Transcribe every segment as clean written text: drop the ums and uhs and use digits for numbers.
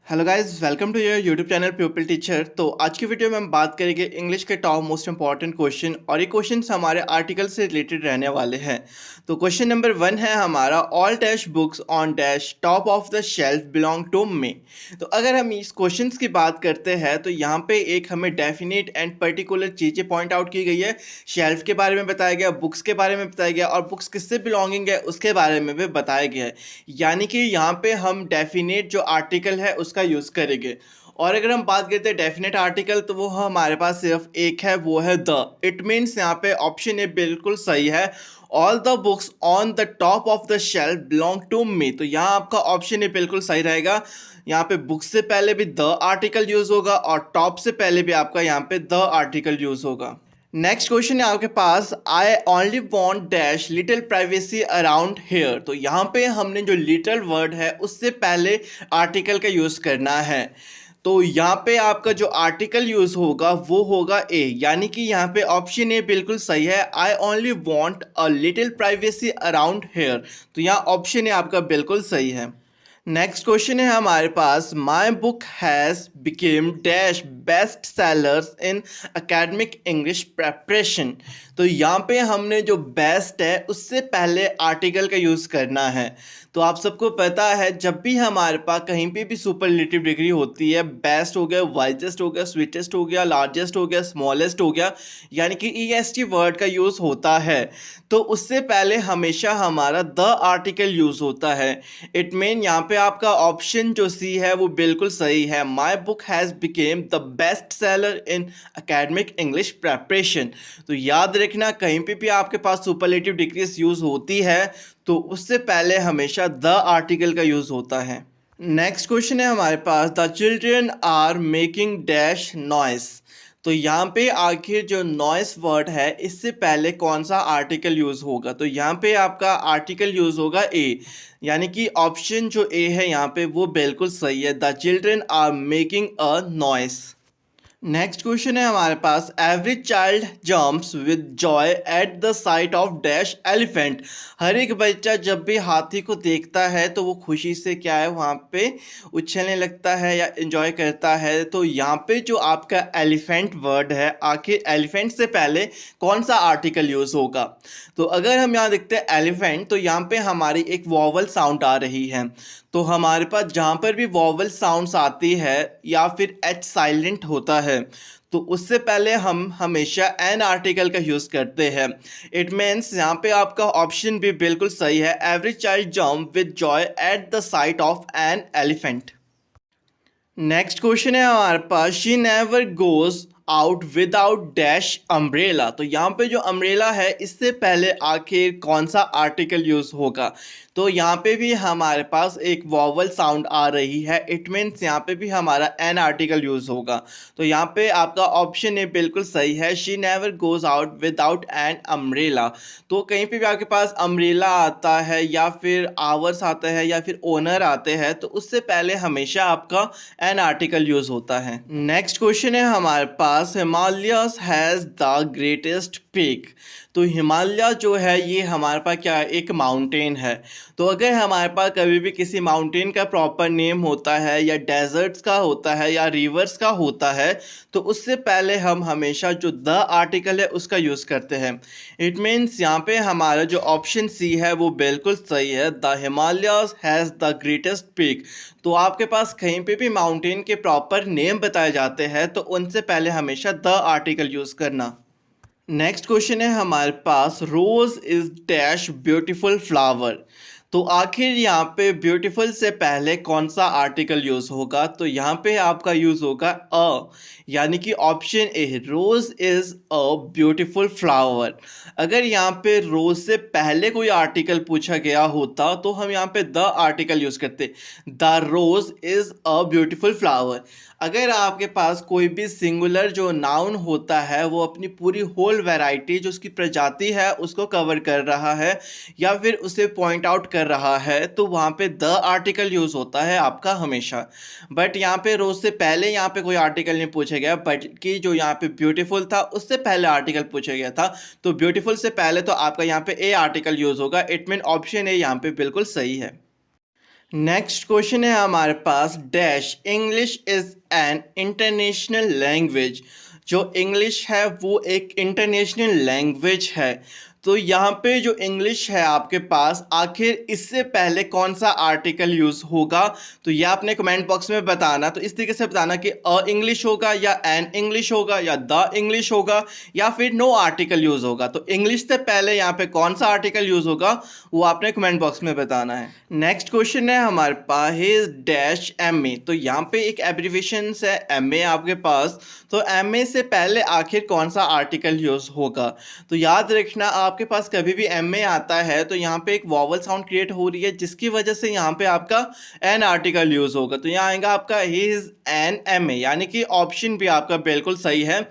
Hello guys, welcome to your YouTube channel pupil teacher. तो आज की वीडियो में हम बात करेंगे इंग्लिश के टॉप मोस्ट इंपॉर्टेंट क्वेश्चन, और ये क्वेश्चन हमारे आर्टिकल से रिलेटेड रहने वाले हैं। तो क्वेश्चन नंबर 1 है हमारा, all dash books on dash top of the shelf belong to me. तो अगर हम इस क्वेश्चन की बात करते हैं तो यहाँ पे एक हमें डेफिनेट एंड पर्टिकुलर चीज़ें पॉइंट आउट की गई है। शेल्फ के बारे में बताया गया, बुक्स के बारे में बताया गया, और बुक्स किससे बिलोंगिंग है उसके बारे में भी बताया गया है। यानी कि यहाँ पे हम डेफिनेट जो आर्टिकल है उसका यूज़ करेंगे। और अगर हम बात करते हैं डेफिनेट आर्टिकल, तो वो हमारे पास सिर्फ एक है, वो है द। इट मीन्स यहाँ पे ऑप्शन ए बिल्कुल सही है। All the books on the top of the shelf belong to me. तो यहाँ आपका ऑप्शन ए बिल्कुल सही रहेगा। यहाँ पे बुक्स से पहले भी द आर्टिकल यूज होगा और टॉप से पहले भी आपका यहाँ पे द आर्टिकल यूज होगा। नेक्स्ट क्वेश्चन है आपके पास, I only want dash little privacy around here. तो यहाँ पे हमने जो लिटिल वर्ड है उससे पहले आर्टिकल का यूज़ करना है। तो यहाँ पे आपका जो आर्टिकल यूज़ होगा वो होगा ए, यानी कि यहाँ पे ऑप्शन ए बिल्कुल सही है। आई only want a little privacy around here. तो यहाँ ऑप्शन ए आपका बिल्कुल सही है। नेक्स्ट क्वेश्चन है हमारे पास, my book has become dash best sellers in academic English preparation. तो यहाँ पे हमने जो बेस्ट है उससे पहले आर्टिकल का यूज़ करना है। तो आप सबको पता है जब भी हमारे पास कहीं पे भी सुपरलेटिव डिग्री होती है, बेस्ट हो गया, वाइजेस्ट हो गया, स्वीटेस्ट हो गया, लार्जेस्ट हो गया, स्मॉलेस्ट हो गया, यानी कि EST वर्ड का यूज़ होता है, तो उससे पहले हमेशा हमारा द आर्टिकल यूज़ होता है। इट मीन यहाँ पे आपका ऑप्शन जो सी है वो बिल्कुल सही है। माई book has became the best seller in academic English preparation. तो याद रखना, कहीं पे भी आपके पास सुपरलेटिव डिग्रीज यूज़ होती है तो उससे पहले हमेशा द आर्टिकल का यूज़ होता है। नेक्स्ट क्वेश्चन है हमारे पास, the children are making dash noise. तो यहाँ पे आखिर जो नॉइस वर्ड है इससे पहले कौन सा आर्टिकल यूज़ होगा। तो यहाँ पे आपका आर्टिकल यूज़ होगा ए, यानी कि ऑप्शन जो ए है यहाँ पे वो बिल्कुल सही है। The children are making a noise. Next question है हमारे पास, every child jumps with joy at the sight of dash elephant. हर एक बच्चा जब भी हाथी को देखता है तो वो खुशी से क्या है, वहाँ पे उछलने लगता है या एंजॉय करता है। तो यहाँ पे जो आपका एलिफेंट वर्ड है, आखिर एलिफेंट से पहले कौन सा आर्टिकल यूज़ होगा। तो अगर हम यहाँ देखते हैं एलिफेंट, तो यहाँ पे हमारी एक वॉवल साउंड आ रही है। तो हमारे पास जहाँ पर भी वॉवल साउंड्स आती है या फिर एच साइलेंट होता है, तो उससे पहले हम हमेशा एन आर्टिकल का यूज़ करते हैं। इट मीन्स यहाँ पे आपका ऑप्शन भी बिल्कुल सही है। Every child jump with joy at the sight of an elephant. Next question है हमारे पास, she never goes out without dash umbrella. तो यहाँ पे जो अम्ब्रेला है इससे पहले आखिर कौन सा आर्टिकल यूज़ होगा। तो यहाँ पे भी हमारे पास एक वॉवल साउंड आ रही है। इट मीन्स यहाँ पे भी हमारा एन आर्टिकल यूज़ होगा। तो यहाँ पे आपका ऑप्शन ए बिल्कुल सही है। She never goes out without an umbrella. तो कहीं पे भी आपके पास अम्ब्रेला आता है या फिर आवर्स आता है या फिर ओनर आते हैं, तो उससे पहले हमेशा आपका एन आर्टिकल यूज़ होता है। नेक्स्ट क्वेश्चन है हमारे पास, Himalayas has the greatest peak. तो हिमालय जो है ये हमारे पास क्या है, एक माउंटेन है। तो अगर हमारे पास कभी भी किसी माउंटेन का प्रॉपर नेम होता है या डेजर्ट्स का होता है या रिवर्स का होता है, तो उससे पहले हम हमेशा जो द आर्टिकल है उसका यूज़ करते हैं। इट मीन्स यहाँ पे हमारा जो ऑप्शन सी है वो बिल्कुल सही है। The Himalayas has the greatest peak. तो आपके पास कहीं पे भी माउंटेन के प्रॉपर नेम बताए जाते हैं तो उनसे पहले हमेशा द आर्टिकल यूज़ करना। नेक्स्ट क्वेश्चन है हमारे पास, रोज इज डैश ब्यूटीफुल फ्लावर। तो आखिर यहाँ पे ब्यूटीफुल से पहले कौन सा आर्टिकल यूज़ होगा। तो यहाँ पे आपका यूज़ होगा अ, यानी कि option A, rose is a beautiful flower. अगर यहाँ पे रोज से पहले कोई आर्टिकल पूछा गया होता तो हम यहाँ पे द आर्टिकल यूज़ करते, the rose is a beautiful flower. अगर आपके पास कोई भी सिंगुलर जो नाउन होता है वो अपनी पूरी होल वैरायटी जो उसकी प्रजाति है उसको कवर कर रहा है या फिर उसे पॉइंट आउट कर रहा है, तो वहाँ पे द आर्टिकल यूज़ होता है आपका हमेशा। बट यहाँ पे रोज से पहले यहाँ पे कोई आर्टिकल नहीं पूछा गया, बल्कि जो यहाँ पे ब्यूटीफुल था उससे पहले आर्टिकल पूछा गया था। तो ब्यूटीफुल से पहले तो आपका यहाँ पे ए आर्टिकल यूज़ होगा। इट मीन ऑप्शन ए यहाँ पे बिल्कुल सही है। नेक्स्ट क्वेश्चन है हमारे पास dash English is an international language. जो इंग्लिश है वो एक इंटरनेशनल लैंग्वेज है। तो यहाँ पे जो इंग्लिश है आपके पास, आखिर इससे पहले कौन सा आर्टिकल यूज़ होगा, तो ये आपने कमेंट बॉक्स में बताना। तो इस तरीके से बताना कि अ इंग्लिश होगा या एन इंग्लिश होगा या द इंग्लिश होगा या फिर नो आर्टिकल यूज़ होगा। तो इंग्लिश से पहले यहाँ पे कौन सा आर्टिकल यूज़ होगा वो आपने कमेंट बॉक्स में बताना है। नेक्स्ट क्वेश्चन है हमारे पास हिज डैश एम ए। तो यहाँ पे एक एब्रीविएशन है एम ए आपके पास। तो एम ए से पहले आखिर कौन सा आर्टिकल यूज़ होगा, तो याद रखना आपके पास कभी भी एम ए आता है तो यहाँ पे एक वॉवल साउंड क्रिएट हो रही है, जिसकी वजह से यहाँ पे आपका एन आर्टिकल यूज़ होगा। तो यहाँ आएगा आपका हिज एन एम ए, यानी कि ऑप्शन भी आपका बिल्कुल सही है।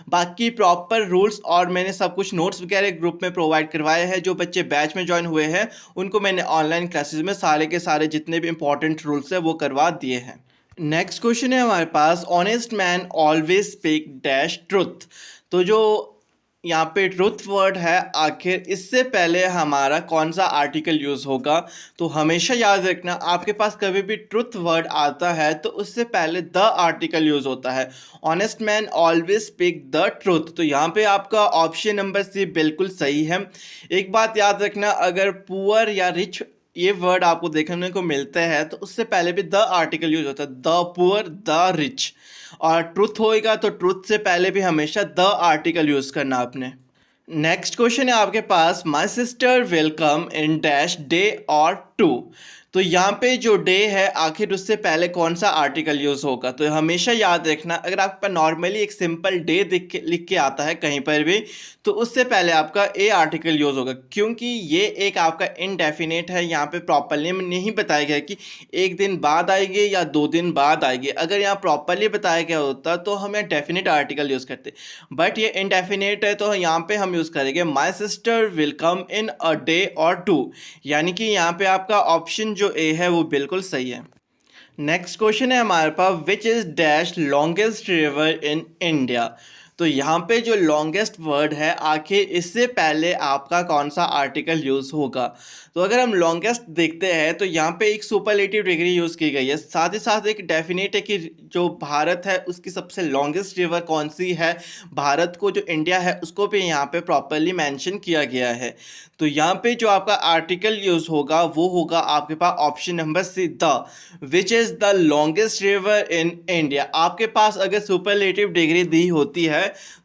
बाकी प्रॉपर रूल्स और मैंने सब कुछ नोट्स वगैरह ग्रुप में प्रोवाइड करवाए हैं। जो बच्चे बैच में ज्वाइन हुए हैं उनको मैंने ऑनलाइन क्लासेस में सारे के सारे जितने भी इंपॉर्टेंट रूल्स हैं वो करवा दिए हैं। नेक्स्ट क्वेश्चन है हमारे पास honest man always speak dash truth. तो जो यहाँ पे ट्रुथ वर्ड है, आखिर इससे पहले हमारा कौन सा आर्टिकल यूज़ होगा, तो हमेशा याद रखना आपके पास कभी भी ट्रुथ वर्ड आता है तो उससे पहले द आर्टिकल यूज़ होता है। Honest man always speak the truth. तो यहाँ पे आपका ऑप्शन नंबर सी बिल्कुल सही है। एक बात याद रखना, अगर पुअर या रिच ये वर्ड आपको देखने को मिलते हैं तो उससे पहले भी द आर्टिकल यूज होता है, द पुअर द रिच। और ट्रुथ होएगा तो ट्रुथ से पहले भी हमेशा द आर्टिकल यूज करना आपने। नेक्स्ट क्वेश्चन है आपके पास my sister will come in dash day और टू। तो यहाँ पे जो डे है आखिर उससे पहले कौन सा आर्टिकल यूज़ होगा, तो हमेशा याद रखना अगर आप पर नॉर्मली एक सिंपल डे लिख के आता है कहीं पर भी तो उससे पहले आपका ए आर्टिकल यूज़ होगा, क्योंकि ये एक आपका इनडेफिनेट है। यहाँ पे प्रॉपरली नहीं बताया गया कि एक दिन बाद आएगी या 2 दिन बाद आएगी। अगर यहाँ प्रॉपरली बताया गया होता तो हम यहाँ डेफिनेट आर्टिकल यूज़ करते, बट ये इनडेफिनेट है तो यहाँ पे हम यूज़ करेंगे माई sister will come in a day और टू, यानी कि यहाँ पे आपका ऑप्शन जो ए है वो बिल्कुल सही है। नेक्स्ट क्वेश्चन है हमारे पास which is dash longest river in India. तो यहाँ पे जो लॉन्गेस्ट वर्ड है आखिर इससे पहले आपका कौन सा आर्टिकल यूज़ होगा, तो अगर हम लॉन्गेस्ट देखते हैं तो यहाँ पे एक सुपरलेटिव डिग्री यूज़ की गई है, साथ ही साथ एक डेफिनेट है कि जो भारत है उसकी सबसे लॉन्गेस्ट रिवर कौन सी है, भारत को जो इंडिया है उसको भी यहाँ पे प्रॉपरली मेंशन किया गया है। तो यहाँ पे जो आपका आर्टिकल यूज़ होगा वो होगा आपके पास option number C the, which is the longest river in India. आपके पास अगर सुपरलेटिव डिग्री दी होती है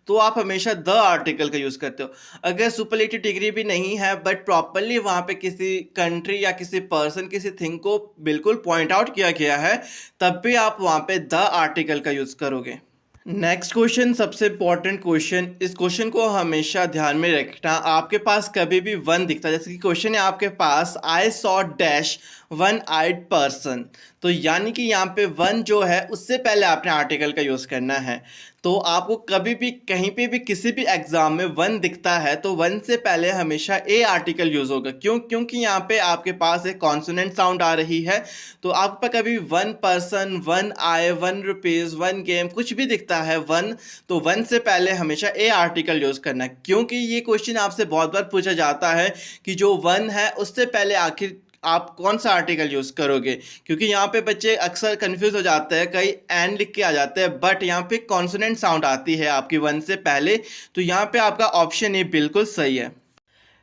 तो आप हमेशा द आर्टिकल का यूज़ करते हो। अगर सुपरलेटिव डिग्री भी नहीं है बट प्रॉपरली वहाँ पे किसी कंट्री या किसी पर्सन किसी थिंग को बिल्कुल पॉइंट आउट किया गया है तब भी आप वहाँ पे द आर्टिकल का यूज़ करोगे। नेक्स्ट क्वेश्चन सबसे इंपॉर्टेंट क्वेश्चन, इस क्वेश्चन को हमेशा ध्यान में रखना। आपके पास कभी भी वन दिखता है, जैसे कि क्वेश्चन है आपके पास I saw dash one eyed person, तो यानी कि यहाँ पे वन जो है उससे पहले आपने आर्टिकल का यूज़ करना है। तो आपको कभी भी कहीं पे भी किसी भी एग्जाम में वन दिखता है तो वन से पहले हमेशा ए आर्टिकल यूज़ होगा, क्योंकि यहाँ पे आपके पास एक कॉन्सोनेंट साउंड आ रही है। तो आप पर कभी वन पर्सन, वन आए, 1 रुपीज़, 1 गेम कुछ भी दिखता है वन, तो वन से पहले हमेशा ए आर्टिकल यूज़ करना है। क्योंकि ये क्वेश्चन आपसे बहुत बार पूछा जाता है कि जो वन है उससे पहले आखिर आप कौन सा आर्टिकल यूज़ करोगे, क्योंकि यहाँ पे बच्चे अक्सर कंफ्यूज हो जाते हैं, कई एन लिख के आ जाते हैं बट यहाँ पे कॉन्सोनेंट साउंड आती है आपकी वन से पहले। तो यहाँ पे आपका ऑप्शन ए बिल्कुल सही है।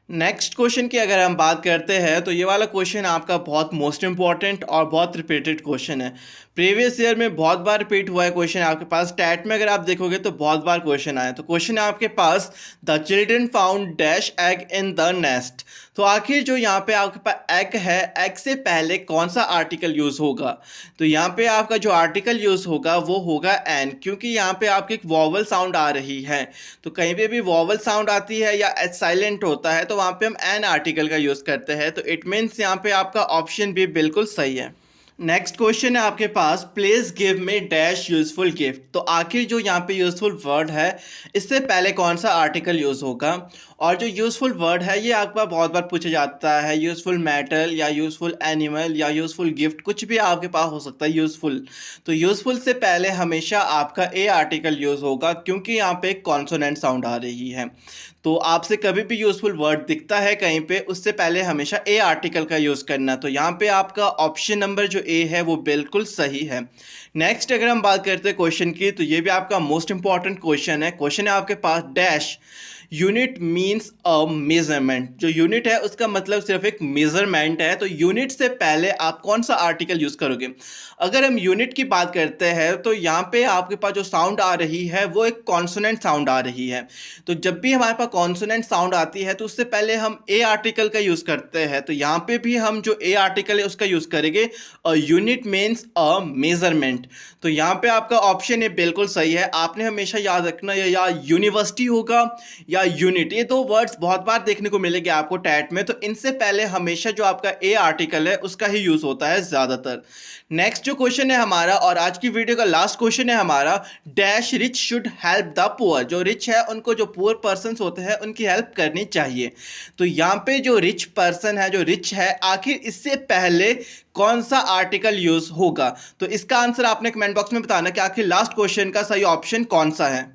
नेक्स्ट क्वेश्चन की अगर हम बात करते हैं तो ये वाला क्वेश्चन आपका बहुत मोस्ट इंपॉर्टेंट और बहुत रिपीटेड क्वेश्चन है। प्रीवियस ईयर में बहुत बार रिपीट हुआ है क्वेश्चन आपके पास, टैट में अगर आप देखोगे तो बहुत बार क्वेश्चन आया। तो क्वेश्चन है आपके पास the children found dash egg in the nest. तो आखिर जो यहाँ पे आपके पास एग है, एग से पहले कौन सा आर्टिकल यूज़ होगा, तो यहाँ पे आपका जो आर्टिकल यूज़ होगा वो होगा एन, क्योंकि यहाँ पे आपकी एक वॉवल साउंड आ रही है। तो कहीं पे भी वॉवल साउंड आती है या एच साइलेंट होता है तो वहाँ पे हम एन आर्टिकल का यूज़ करते हैं। तो इट मीन्स यहाँ पे आपका ऑप्शन भी बिल्कुल सही है। नेक्स्ट क्वेश्चन है आपके पास please give me dash useful gift. तो आखिर जो यहाँ पे यूजफुल वर्ड है इससे पहले कौन सा आर्टिकल यूज होगा, और जो यूज़फुल वर्ड है ये आपके पास बहुत बार पूछा जाता है, यूज़फुल मेटल या यूज़फुल एनिमल या यूज़फुल गिफ्ट, कुछ भी आपके पास हो सकता है यूज़फुल। तो यूज़फुल से पहले हमेशा आपका ए आर्टिकल यूज़ होगा, क्योंकि यहाँ पे एक कॉन्सोनेंट साउंड आ रही है। तो आपसे कभी भी यूज़फुल वर्ड दिखता है कहीं पे, उससे पहले हमेशा ए आर्टिकल का यूज़ करना। तो यहाँ पे आपका ऑप्शन नंबर जो ए है वो बिल्कुल सही है। नेक्स्ट अगर हम बात करते हैं क्वेश्चन की, तो ये भी आपका मोस्ट इंपॉर्टेंट क्वेश्चन है। क्वेश्चन है आपके पास, dash unit means a measurement. जो यूनिट है उसका मतलब सिर्फ एक मेजरमेंट है। तो यूनिट से पहले आप कौन सा आर्टिकल यूज़ करोगे? अगर हम यूनिट की बात करते हैं तो यहाँ पे आपके पास जो साउंड आ रही है वो एक कॉन्सोनेंट साउंड आ रही है। तो जब भी हमारे पास कॉन्सोनेंट साउंड आती है तो उससे पहले हम ए आर्टिकल का यूज़ करते हैं। तो यहाँ पे भी हम जो ए आर्टिकल है उसका यूज़ करेंगे। Unit means a measurement. तो यहाँ पे आपका ऑप्शन है बिल्कुल सही है। आपने हमेशा याद रखना या यूनिवर्सिटी होगा या यूनिट, ये दो वर्ड्स बहुत बार देखने को मिलेंगे आपको टैट में। तो इनसे पहले हमेशा जो आपका ए आर्टिकल है उसका ही यूज़ होता है ज़्यादातर। नेक्स्ट जो क्वेश्चन है हमारा, और आज की वीडियो का लास्ट क्वेश्चन है हमारा, dash rich should help the poor. जो रिच है उनको जो पुअर पर्सन्स होते हैं उनकी हेल्प करनी चाहिए। तो यहाँ पे जो रिच पर्सन है, जो रिच है, आखिर इससे पहले कौन सा आर्टिकल यूज होगा? तो इसका आंसर आपने कमेंट बॉक्स में बताना कि आखिर लास्ट क्वेश्चन का सही ऑप्शन कौन सा है।